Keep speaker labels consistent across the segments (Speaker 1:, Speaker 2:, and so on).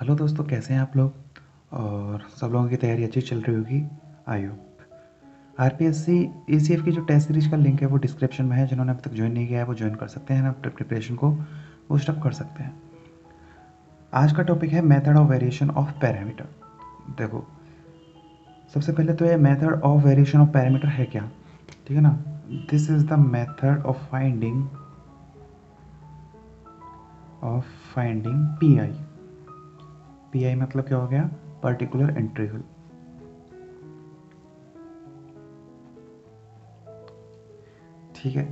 Speaker 1: Hello दोस्तों, कैसे हैं आप लोग। और सब लोगों की तैयारी अच्छी चल रही होगी। आई होप आरपीएससी ईसीएफ की जो टेस्ट सीरीज का लिंक है वो डिस्क्रिप्शन में है। जिन्होंने अभी तक ज्वाइन नहीं किया है वो ज्वाइन कर सकते हैं, अपने प्रिपरेशन को बूस्ट अप कर सकते हैं। आज का टॉपिक है method of variation of parameter. देखो, सबसे पहले तो ये method of variation of parameter है क्या, ठीक है ना। This is the method of finding pi. Pi मतलब क्या हो गया, पर्टिकुलर इंटीग्रल। ठीक है,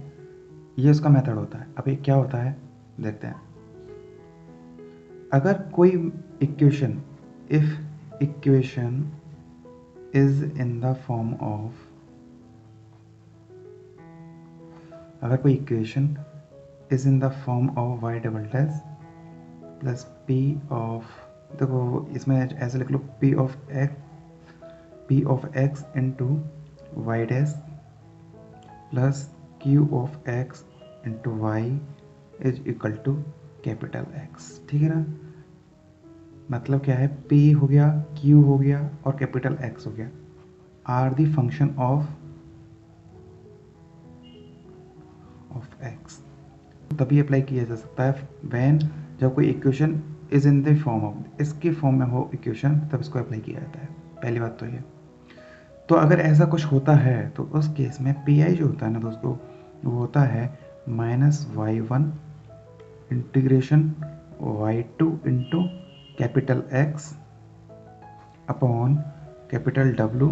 Speaker 1: ये उसका मेथड होता है। अब ये क्या होता है देखते हैं। अगर कोई equation, if equation is in the form of, अगर कोई equation is in the form of y double dash plus p of, देखो इसमें ऐसे लिख लो, p of x into y dash plus q of x into y is equal to capital X. ठीक है ना। मतलब क्या है, P हो गया, Q हो गया और कैपिटल X हो गया, are the function of X। तभी अप्लाई किया जा सकता है व्हेन, जब कोई equation is in the form of, इसके फॉर्म में हो इक्वेशन, तब इसको अप्लाई किया जाता है। पहली बात तो ये। तो अगर ऐसा कुछ होता है तो उस केस में पी आई जो होता है ना दोस्तों, वो होता है -y1 integration y2 into capital X upon capital W,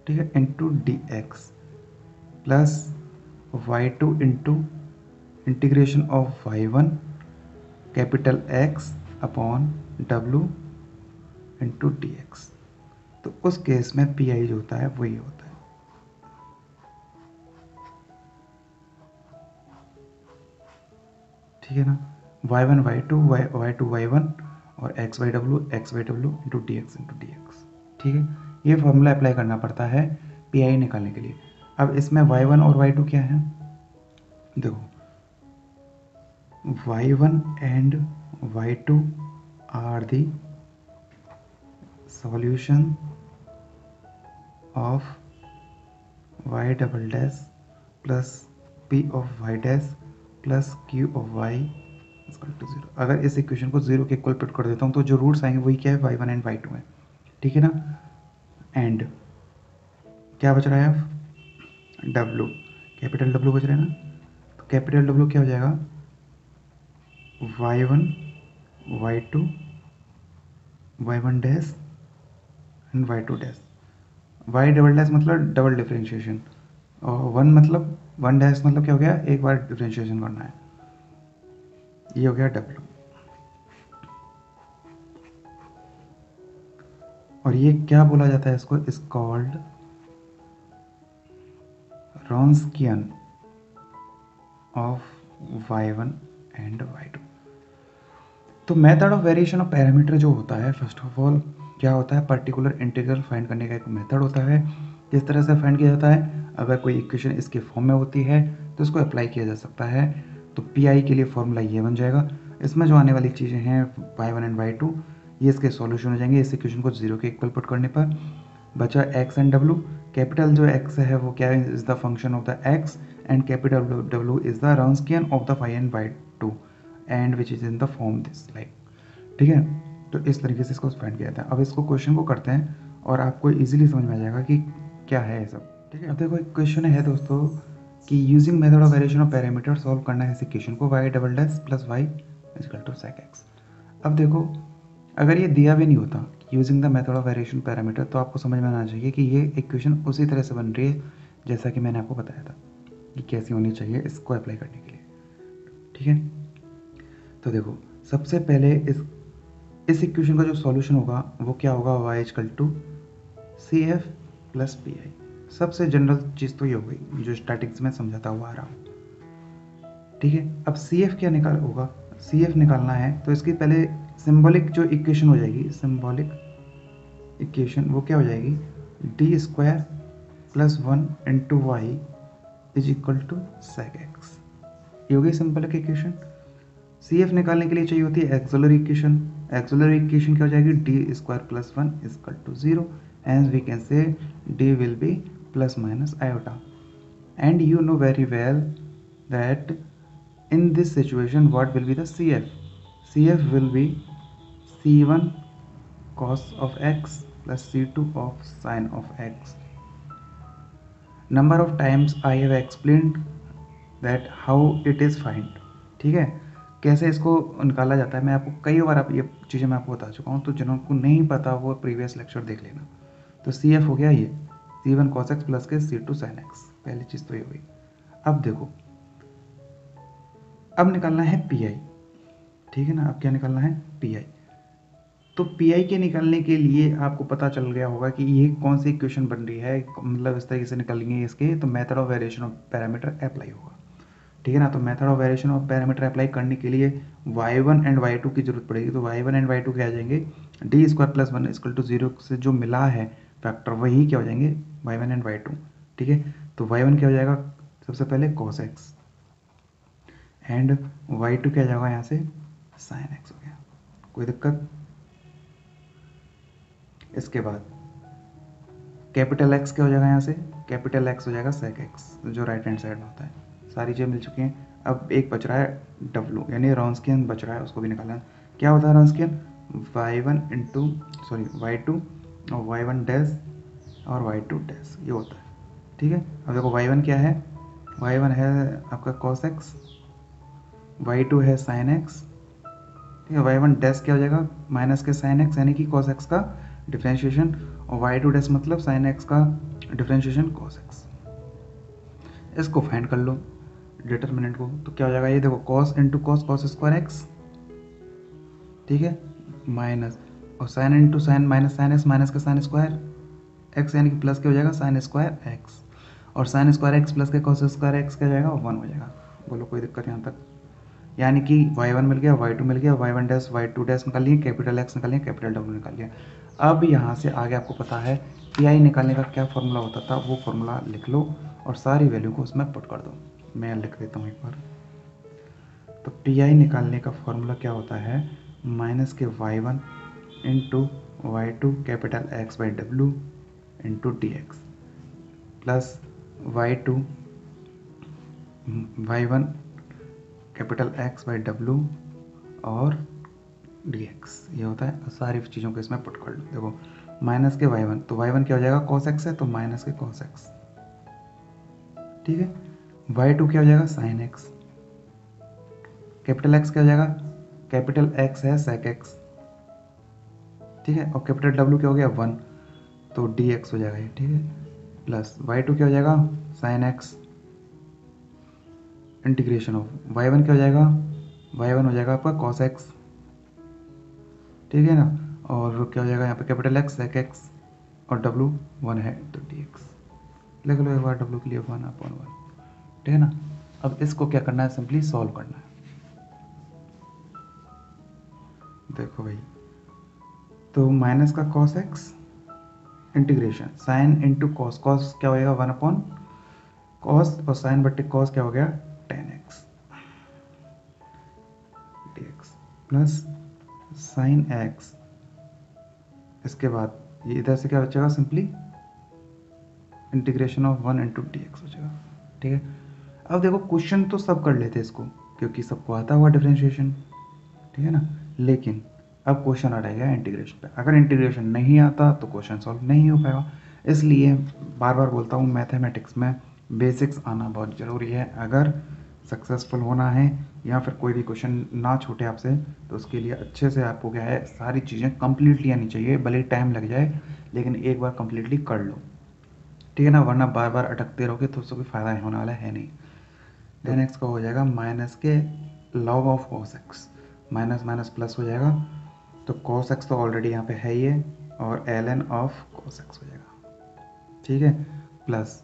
Speaker 1: ठीक है, into dx plus y2 into integration of y1 capital X upon W into dx। तो उस केस में पी आई जो होता है वही होता है। ठीक है ना। y1 y2 y2 y1 और x y w into d x. ठीक है, ये फॉर्मूला अप्लाई करना पड़ता है पी आई निकालने के लिए। अब इसमें y1 और y2 क्या है, देखो y1 and y2 are the solution of y double dash plus p of y dash plus q of y equal to 0। अगर इस इक्वेशन को 0 के इक्वल पुट कर देता हूँ तो जो रूट्स आएंगे वही क्या है, y1 एंड y2 है। ठीक है ना। एंड क्या बच रहा है, W, कैपिटल W बच रहा है ना। तो कैपिटल W क्या हो जाएगा, y1 y2 y1 dash and y2 dash. y double dash मतलब डबल डिफरेंशिएशन, और 1 मतलब 1 डैश मतलब क्या हो गया, एक बार डिफरेंशिएशन करना है। ये हो गया W। और ये क्या बोला जाता है, इसको is called Wronskian of y1 and y2। तो method of variation of parameter जो होता है, फर्स्ट ऑफ ऑल क्या होता है, पर्टिकुलर इंटीग्रल फाइंड करने का एक मेथड होता है। किस तरह से फाइंड किया जाता है, अगर कोई इक्वेशन इसके फॉर्म में होती है तो इसको अप्लाई किया जा सकता है। तो पी आई के लिए फॉर्मूला ये बन जाएगा। इसमें जो आने वाली चीज़ें हैं y1 एंड y2, ये इसके सॉल्यूशन हो जाएंगे इस इक्वेशन को 0 के इक्वल पुट करने पर। बचा x एंड w। कैपिटल जो x है वो क्या है, is the function of the x, and capital w is the Wronskian of the y and y2 and which is in the form this like. ठीक है, तो इस तरीके से इसको फाइंड किया जाता है। अब इसको क्वेश्चन को करते हैं और आपको इजीली समझ में आ जाएगा कि क्या है ये सब। ठीक है, अब देखो एक क्वेश्चन है दोस्तों कि using method of variation of parameter solve करना है इस इक्वेशन को, y double dash plus y equal to sec x. अब देखो, अगर ये दिया भी नहीं होता using the method of variation parameter, तो आपको समझ में आना चाहिए कि ये इक्वेशन उसी तरह से बन रही है जैसा कि मैंने आपको बताया था कि कैसी होनी चाहिए इसको अप्लाई करने के लिए। ठीक है, तो देखो सबसे पहले इस इक्वेशन का जो सॉल्यूशन होगा वो क्या होगा, y equal to C F plus P I. सबसे जनरल चीज़ तो ये हो गई जो स्टार्टिंग्स में समझाता हुआ आ रहा हूँ। ठीक है, अब सी एफ क्या निकाल होगा, सी एफ निकालना है तो इसकी पहले सिंबॉलिक जो इक्वेशन हो जाएगी, सिंबॉलिक इक्वेशन वो क्या हो जाएगी, D square plus 1 into y is equal to sec x. ये होगी सिंबॉलिक इक्वेशन। सी एफ निकालने के लिए चाहिए होती है एक्सिलरी इक्वेशन, एक्सिलरी इक्वेशन क्या हो जाएगी, D square plus 1 equal to 0, and we can say D will be plus minus iota. And you know very well that in this situation what will be the CF? CF will be C1 cos of x plus C2 of sin of x. Number of times I have explained that how it is find. ठीक है, कैसे इसको निकाला जाता है मैं आपको कई बार आप ये चीज़ें मैं आपको बता चुका हूँ, तो जिनको नहीं पता वो प्रीवियस लेक्चर देख लेना. तो CF हो गया ये C1 cos x प्लस के C2 sin x, पहली चीज़ तो ये हुई. अब देखो, अब निकालना है पी आई. ठीक है ना, अब क्या निकालना है, पी आई. तो पी आई के निकालने के लिए आपको पता चल गया होगा कि ये कौन सी इक्वेशन बन रही है, मतलब इस तरीके से निकालेंगे इसके, तो method of variation of parameter apply होगा. ठीक है ना, तो method of variation of parameter apply करने के लिए y1 एंड y2 की जरूरत पड़ेगी. तो y1 एंड y2 क्या आ जाएंगे, D square plus 1 equal to 0 से जो मिला है फैक्टर वही क्या हो जाएंगे y1 एंड y2. ठीक है, तो y1 क्या हो जाएगा सबसे पहले cos x एंड y2 क्या जाएगा यहाँ से sin x हो गया. कोई दिक्कत. इसके बाद कैपिटल x क्या हो जाएगा यहाँ से, कैपिटल x हो जाएगा sec x जो राइट हैंड साइड में होता है. सारी चीज़ें मिल चुकी हैं. अब एक बच रहा है w यानी रॉन्स्कियन बच रहा है, उसको भी निकालना है. क्या होता है रॉन्स्कियन, y1 इंटू सॉरी y2 और y1 डैश और y2 डैश ये होता है. ठीक है, अब देखो y1 क्या है, y1 है आपका cos x, y2 है sin x. ठीक है, y1 डैश क्या हो जाएगा माइनस के sin x यानी कि cos x का डिफ्रेंशिएशन, और y2 डैश मतलब sin x का डिफ्रेंशिएशन cos x. इसको फाइंड कर लो डिटर्मिनेंट को, तो क्या हो जाएगा ये देखो cos into cos square x. ठीक है, माइनस और sin into sine minus sin x minus का साइन स्क्वायर x यानी कि प्लस क्या हो जाएगा sin स्क्वायर x, और sin स्क्वायर x प्लस के cos स्क्वायर x क्या हो जाएगा 1 हो जाएगा. बोलो कोई दिक्कत यहाँ तक. यानी कि y1 मिल गया, y2 मिल गया, y1 डैश y2 डैश निकाल लिए, कैपिटल x निकाल लिया, कैपिटल w निकाल लिया. अब यहाँ से आगे आपको पता है पी आई निकालने का क्या फॉर्मूला होता था, वो फॉर्मूला लिख लो और सारी वैल्यू को उसमें पुट कर दो. मैं लिख देता हूँ एक बार. तो पी आई निकालने का फॉर्मूला क्या होता है, माइनस के y1 into y2 capital x by W into d x plus y2 y1 capital x by W और dx ये होता है. सारी चीज़ों को इसमें पुट कर लो. देखो माइनस के y1, तो y1 क्या हो जाएगा cos x है तो माइनस के cos x. ठीक है, y2 क्या हो जाएगा sin x, कैपिटल x क्या हो जाएगा, कैपिटल x है sec x. ठीक है, और कैपिटल w क्या हो गया 1 तो dx हो जाएगा ये. ठीक है, प्लस y2 क्या हो जाएगा sin x integration of y1 क्या हो जाएगा, y1 हो जाएगा आपका cos x. ठीक है ना, और क्या हो जाएगा यहाँ पे कैपिटल x sec x और w 1 है तो dx. लिख लो एक बार w के लिए 1/1. ठीक है ना, अब इसको क्या करना है, सिंपली सॉल्व करना है. देखो भाई, तो माइनस का cos x integration sine into cos, cos क्या हो जाएगा 1/cos और साइन बट्टे कॉस क्या हो गया tan x dx plus sign x. इसके बाद ये इधर से क्या बचेगा, simply integration of 1 into d x हो जाएगा. ठीक है, अब देखो क्वेश्चन तो सब कर लेते इसको क्योंकि सबको आता हुआ डिफरेंशिएशन. ठीक है ना, लेकिन अब क्वेश्चन आ जाएगा इंटीग्रेशन पे. अगर इंटीग्रेशन नहीं आता तो क्वेश्चन सॉल्व नहीं हो पाएगा. इसलिए बार बार बोलता हूँ मैथमेटिक्स में बेसिक्स आना बहुत ज़रूरी है. अगर सक्सेसफुल होना है या फिर कोई भी क्वेश्चन ना छूटे आपसे, तो उसके लिए अच्छे से आपको क्या है सारी चीज़ें कंप्लीटली आनी चाहिए. भले टाइम लग जाए लेकिन एक बार कंप्लीटली कर लो. ठीक है ना, वरना बार बार अटकते रहोगे तो उससे कोई फ़ायदा होने वाला है नहीं. tan x का हो जाएगा माइनस के log of cos x, minus minus plus हो जाएगा. तो cos x तो ऑलरेडी यहाँ पे है ही है और ln ऑफ cos x हो जाएगा. ठीक है, plus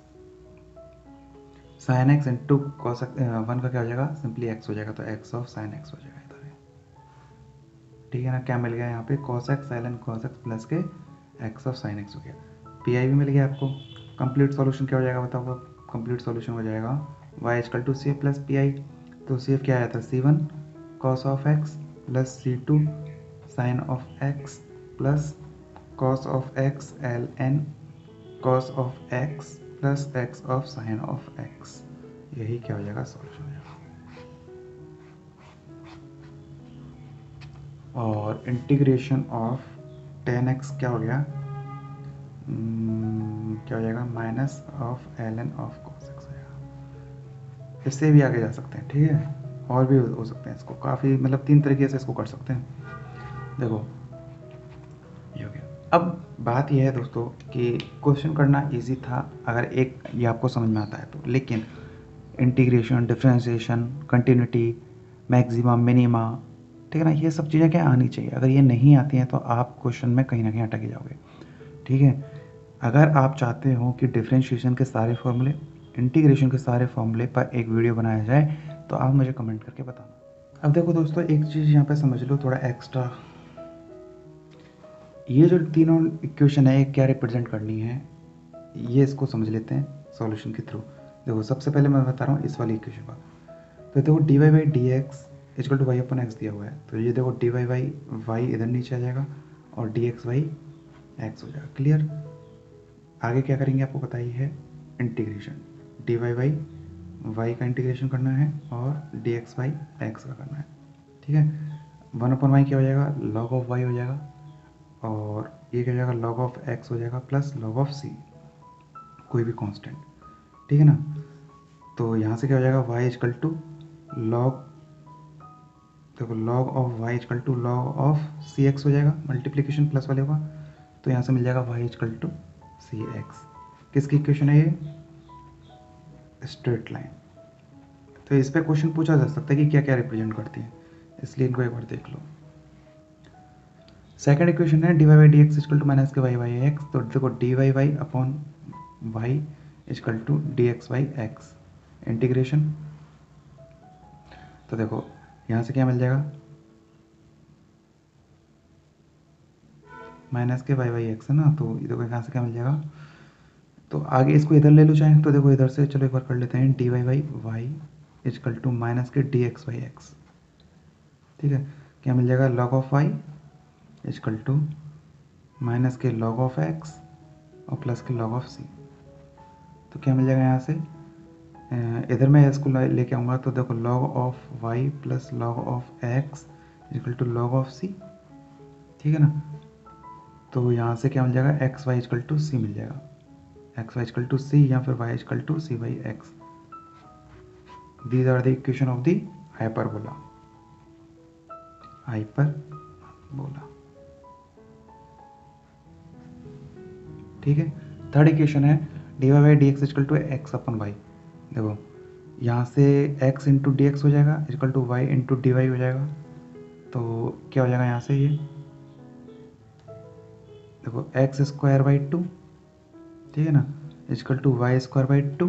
Speaker 1: sin x into cos 1 का क्या हो जाएगा, सिंपली x हो जाएगा तो x ऑफ sin x हो जाएगा इधर. ठीक है ना, क्या मिल गया यहाँ पे cos x ln cos x plus के x ऑफ sin x हो गया. पी आई भी मिल गया आपको. कंप्लीट सॉल्यूशन क्या हो जाएगा बताओ, कंप्लीट सॉल्यूशन हो जाएगा y equal to C F plus P I. तो सी एफ क्या आया था C1 cos of x plus C2 sine of x plus cos of x L N cos of x plus x of sine of x, यही क्या हो जाएगा, solution हो जाएगा। और इंटीग्रेशन ऑफ टेन एक्स क्या हो गया, क्या हो जाएगा, minus of L N of cos x हो जाएगा। इससे भी आगे जा सकते हैं, ठीक है, और भी हो सकते हैं, इसको काफ़ी मतलब 3 तरीके से इसको कर सकते हैं। देखो ये हो गया। अब बात यह है दोस्तों कि क्वेश्चन करना इजी था अगर एक ये आपको समझ में आता है तो, लेकिन integration, differentiation, continuity, maxima, minima, ठीक है ना, ये सब चीज़ें क्या आनी चाहिए। अगर ये नहीं आती हैं तो आप क्वेश्चन में कहीं ना कहीं अटक जाओगे, ठीक है। अगर आप चाहते हो कि डिफरेंशिएशन के सारे फॉर्मूले, इंटीग्रेशन के सारे फॉर्मूले पर एक वीडियो बनाया जाए तो आप मुझे कमेंट करके बताना। अब देखो दोस्तों, एक चीज़ यहाँ पे समझ लो थोड़ा एक्स्ट्रा, ये जो तीनों इक्वेशन है क्या रिप्रेजेंट करनी है, ये इसको समझ लेते हैं सॉल्यूशन के थ्रू। देखो सबसे पहले मैं बता रहा हूँ इस वाली इक्वेशन का, तो देखो d y by d x is equal to y upon x दिया हुआ है, तो ये देखो डी वाई बाई वाई इधर नीचे आ जाएगा और डी एक्स वाई एक्स हो जाएगा। क्लियर। आगे क्या करेंगे आपको पता ही है, integration d y by y का इंटीग्रेशन करना है और डी एक्स वाई एक्स का करना है, ठीक है। 1/y क्या हो जाएगा, लॉग ऑफ वाई हो जाएगा, और ये क्या हो जाएगा, लॉग ऑफ एक्स हो जाएगा प्लस लॉग ऑफ सी, कोई भी कांस्टेंट, ठीक है ना। तो यहाँ से क्या हो जाएगा, y इजकल टू लॉग, देखो log of y is equal to log of c x हो जाएगा, मल्टीप्लीकेशन प्लस वाले होगा, तो यहाँ से मिल जाएगा y is equal to c x. किसकी इक्वेशन है ये, स्ट्रेट लाइन। तो इस पर क्वेश्चन पूछा जा सकता है कि क्या क्या रिप्रेजेंट करती है, इसलिए इनको एक बार देख लो। सेकंड इक्वेशन है d y by d x is equal to minus k y by x, तो देखो d y y upon y is equal to d x y x integration, तो देखो यहाँ से क्या मिल जाएगा, minus k y by x है ना, तो देखो यहाँ से क्या मिल जाएगा, तो आगे इसको इधर ले लो चाहे, तो देखो इधर से चलो एक बार कर लेते हैं, d y by y is equal to minus k d x y x, ठीक है। क्या मिल जाएगा, log of y is equal to minus k log of x और plus k log of c, तो क्या मिल जाएगा यहाँ से, इधर मैं इसको लेके आऊँगा, तो देखो log of y plus log of x is equal to log of c, ठीक है ना। तो यहाँ से क्या मिल जाएगा, x y is equal to c मिल जाएगा, x y is equal to c या फिर y is equal to c by x. These are the equation of the hyperbola, hyperbola, ठीक है। थर्ड इक्वेशन है d y by d x is equal to x upon y, देखो यहाँ से x into d x हो जाएगा is equal to y into d y हो जाएगा, तो क्या हो जाएगा यहाँ से, ये देखो एक्स स्क्वायर बाई टू, ठीक है ना, is equal to y square by two,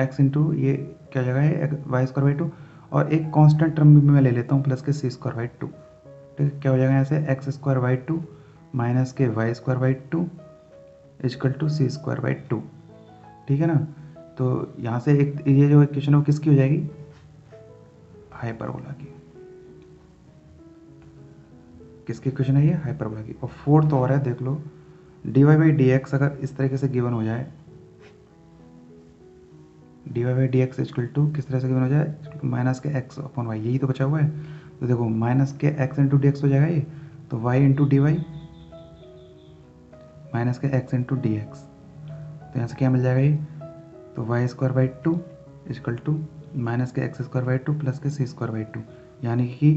Speaker 1: x into ये क्या हो जाएगा, ये वाई स्क्वायर बाई टू, और एक कांस्टेंट टर्म भी मैं ले लेता हूँ plus k c square by two, ठीक है। क्या हो जाएगा यहाँ से, x square by two minus k y square by two is equal to c square by two, ठीक है ना। तो यहाँ से एक ये जो इक्वेशन है वो किसकी हो जाएगी, हाइपरबोला की। किसकी इक्वेशन है ये, हाइपरबोला की। और फोर्थ और है, देख लो d y by d x अगर इस तरीके से गिवन हो जाए, d y by d x is equal to किस तरह से गिवन हो जाए, minus k x upon Y, यही तो बचा हुआ है। तो देखो minus k x into d x हो जाएगा ये, तो y into d y minus k x into d x, तो यहाँ से क्या मिल जाएगा ये, तो y square by two is equal to minus k x square by two plus k c square by two, यानी कि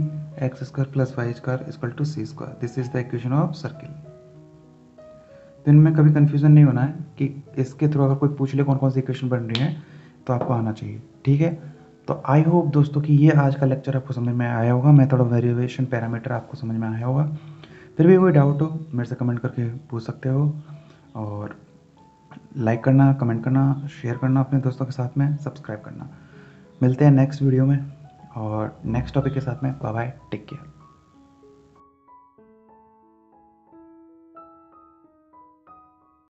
Speaker 1: x square plus y square is equal to c square. This is the equation of circle. तो इनमें कभी confusion नहीं होना है कि इसके थ्रू अगर कोई पूछ ले कौन कौन सी इक्वेशन बन रही है तो आपको आना चाहिए, ठीक है। तो आई होप दोस्तों कि ये आज का लेक्चर आपको समझ में आया होगा, मेथड ऑफ वेरिएशन पैरामीटर आपको समझ में आया होगा। फिर भी कोई डाउट हो मेरे से कमेंट करके पूछ सकते हो, और लाइक करना, कमेंट करना, शेयर करना अपने दोस्तों के साथ में, सब्सक्राइब करना। मिलते हैं नेक्स्ट वीडियो में और नेक्स्ट टॉपिक के साथ में। Bye bye, take care.